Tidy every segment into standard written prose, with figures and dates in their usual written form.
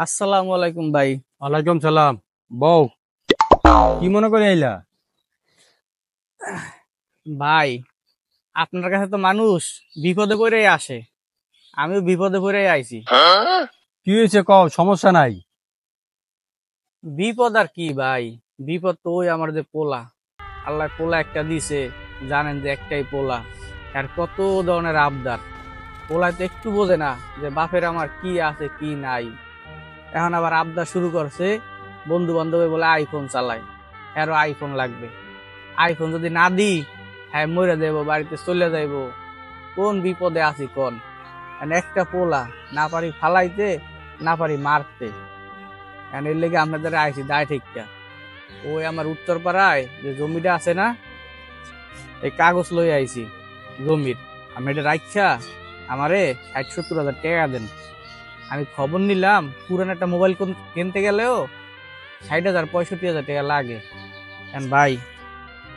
আসসালামু আলাইকুম ভাই। ওয়ালাইকুম সালাম। বউ, কি মনে করে আইলা? ভাই, আপনার কাছে তো মানুষ বিপদে পড়েই আসে, আমিও বিপদে পড়েই আইছি। কি হয়েছে কও, সমস্যা নাই। বিপদ আর কি ভাই, বিপদ তো ওই আমার যে পোলা, আল্লাহ পোলা একটা দিছে, জানেন যে একটাই পোলা, আর কত ধরনের আবদার। পোলা তো একটু বোঝে না যে বাপের আমার কি আছে কি নাই। এখন আবার আবদার শুরু করছে, বন্ধু বান্ধবে বলে আইফোন চালায়, আরো আইফোন লাগবে। আইফোন যদি না দিই, হ্যাঁ মরে যাবো, বাড়িতে চলে যাইবো। কোন বিপদে আছি কোন। একটা পোলা, না পারি ফালাইতে, না পারি মারতে। এর লেগে আপনাদের আইছি দায় ঠিকটা। ওই আমার উত্তর পাড়ায় যে জমিটা আছে না, এই কাগজ লই আইছি জমির। আমি এটা রাখছা আমারে ৬০-৭০ হাজার টাকা দেন। আমি খবর নিলাম পুরান একটা মোবাইল কিনতে গেলেও ৬০,০০০-৬৫,০০০ টাকা লাগে। ভাই,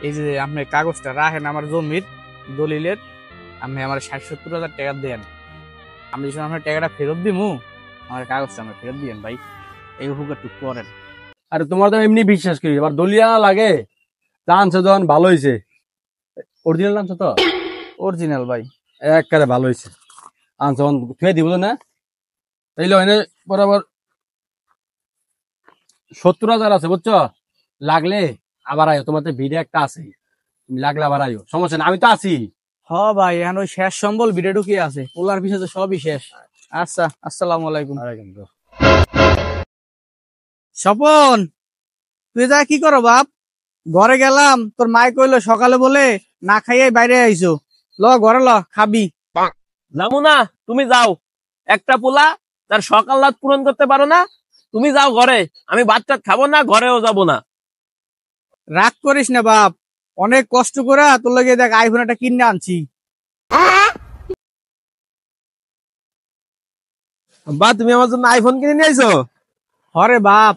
এই যে আপনি কাগজটা রাখেন আমার জমির দলিলের, আপনি আমার ৬০-৭০ হাজার টাকা দেন। আমি যখন আপনার টাকাটা ফেরত দিমু, আমার কাগজটা আমার ফেরত দিয়েন ভাই, এই উপকারটুকু করেন। আরে তোমার তো এমনি বিশ্বাস করি, আবার দলিয়া লাগে। আনছো যখন ভালো হয়েছে, অরিজিনাল আনছো তো? অরিজিনাল ভাই। একবারে ভালো হয়েছে। আনছো থুয়ে দিব না, তাইলে এনে বরাবর ৭০,০০০ আছে, বুঝছো? লাগলে আবার আয়ো, তোমার তো ভিডিও একটা আছে, লাগলে আবার আয়ো, সমস্যা না, আমি তো আছি। হ ভাই, এখন ওই শেষ সম্বল ভিডিও ঢুকিয়ে আছে, পোলার পিছিয়ে তো সবই শেষ। আচ্ছা, আসসালামু আলাইকুম। স্বপন, তুই যা কি করো বাপ? ঘরে গেলাম, তোর মায় কইলো সকালে বলে না খাইয়াই বাইরে আইছো। ল ঘরে ল, খাবি। যাবো না, তুমি যাও। একটা পোলা তার সকাল রাত পূরণ করতে পারো না, তুমি যাও ঘরে। আমি ভাত টাত খাবো না, ঘরেও যাবো না। রাগ করিস না বাপ, অনেক কষ্ট করে তোর লগে দেখ আইফোন একটা কিনে আনছি। বা তুমি আমার জন্য আইফোন কিনে নিয়ে আইছো? হরে বাপ,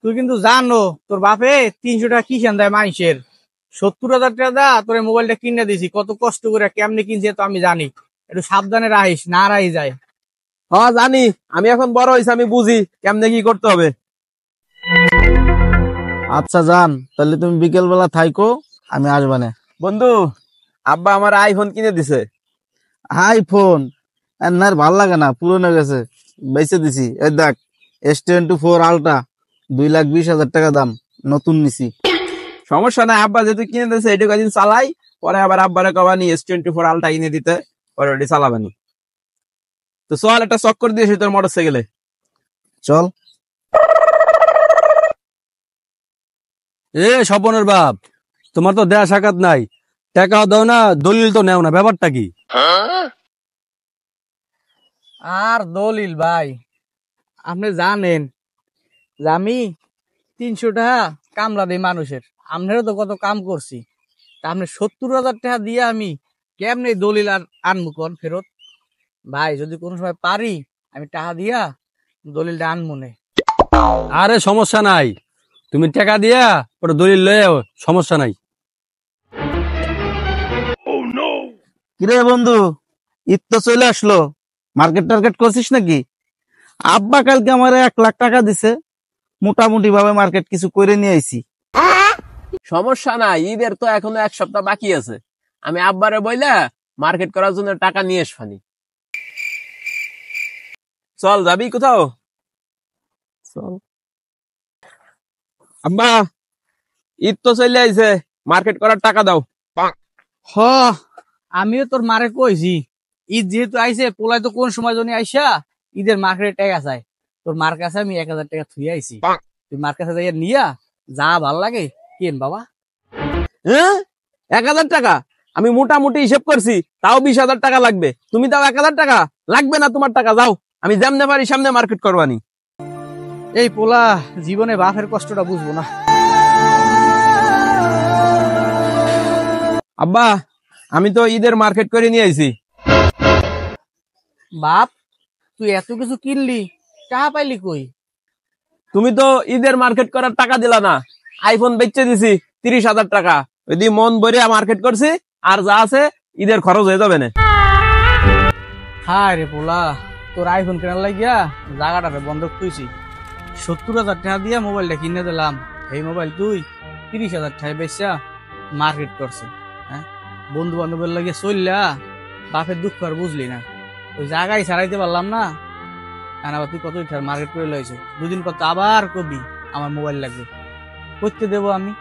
তুই কিন্তু জানো তোর বাপে ৩০০ টাকা কি দেয় মানুষের, ৭০,০০০ টাকা দা তোর এই মোবাইলটা কিনে দিছি। কত কষ্ট করে কেমনে কিনছে তো আমি জানি, একটু সাবধানে রাখিস, না রাহি যায়। হ্যাঁ জানি, আমি এখন বড় হয়েছি, আমি বুঝি কেমনে কি করতে হবে। আচ্ছা যান, তাহলে তুমি বিকেল বেলা থাইকো, আমি আসবানে। বন্ধু, আব্বা আমার আইফোন কিনে দিছে। আইফোন আর ভাল লাগে না, পুরনো গেছে, বেঁচে দিছি। এই দেখ, S24 আলট্রা, 2,20,000 টাকা দাম, নতুন নিছি। সমস্যা নাই, আব্বা যেহেতু কিনে দিছে এটু কদিন চালাই, পরে আবার আব্বারে কবানি S24 আলটা কিনে দিতে, পরে ওটি চালাবানি। তো চল একটা চক্কর দিয়েছি তোর মোটর সাইকেলে। চল। এ স্বপনের বাপ, তোমার তো দেয়া সাক্ষাৎ নাই, টাকাও দাও না, দলিল তো নেও না, ব্যাপারটা কি? আর দলিল ভাই, আপনি জানেন যে আমি ৩০০ টাকা কামলা দিই মানুষের, আপনারও তো কত কাম করছি, তা আপনি ৭০,০০০ টাকা দিয়ে আমি কেমনে দলিল আর আনবো কোন ফেরত? ভাই যদি কোনো সময় পারি, আমি টাকা দিয়া দলিলটা আনবো নে। আরে সমস্যা নাই, তুমি টাকা দিয়া ওটা দলিল লয়ে আও, সমস্যা নাই। কিরে বন্ধু, ঈদ তো চলে আসলো, মার্কেট টার্গেট করছিস নাকি? আব্বা কালকে আমার 1,00,000 টাকা দিছে, মোটামুটি ভাবে মার্কেট কিছু করে নিয়ে আইছি। সমস্যা নাই, ঈদের তো এখনো 1 সপ্তাহ বাকি আছে। আমি আব্বারে বইলা মার্কেট করার জন্য টাকা নিয়ে আসবানি। চল, যাবি কোথাও? চল। আব্বা, ঈদ তো চলে আইছে, মার্কেট করার টাকা দাও। হ, আমিও তোর মারে কইছি, ঈদ যেহেতু আইছে, পোলাই তো কোন সময় জন্য আইসা ঈদের মার্কেটে টাকা চাই। তোর মার কাছে আমি ১,০০০ টাকা থুই আইছি, তুই মার কাছে যাইয়া নিয়া যা ভাল লাগে কেন বাবা। হ্যাঁ, 1,000 টাকা? আমি মোটামুটি হিসেব করছি, তাও 20,000 টাকা লাগবে। তুমি দাও 1,000 টাকা, লাগবে না তোমার টাকা, যাও। আমি যেমনে পারি সামনে মার্কেট করবানি। এই পোলা জীবনে বাপের কষ্টটা বুঝবো না। আব্বা, আমি তো ঈদের মার্কেট করে নিয়ে আইছি। বাপ, তুই এত কিছু কিনলি, টাকা পাইলি কই? তুমি তো ঈদের মার্কেট করার টাকা দিলা না, আইফোন বেচে দিছি 30,000 টাকা। ওই মন ভরে মার্কেট করছি, আর যা আছে ঈদের খরচ হয়ে যাবে না। হায় রে পোলা, তোর আইফোন কেনার লাগিয়া জায়গাটারে বন্ধক তুইছি, 70,000 টাকা দিয়া মোবাইলটা কিনে দিলাম। এই মোবাইল তুই 30,000 টাকা বেচা মার্কেট করছে। হ্যাঁ, বন্ধু বান্ধবের লাগিয়ে চললা বাপের দুঃখ আর বুঝলি না, ওই জায়গায় ছাড়াইতে পারলাম না। আবার তুই কত মার্কেট করে লইছে, দুদিন পর তো আবার কবি আমার মোবাইল লাগবে, করতে দেবো আমি।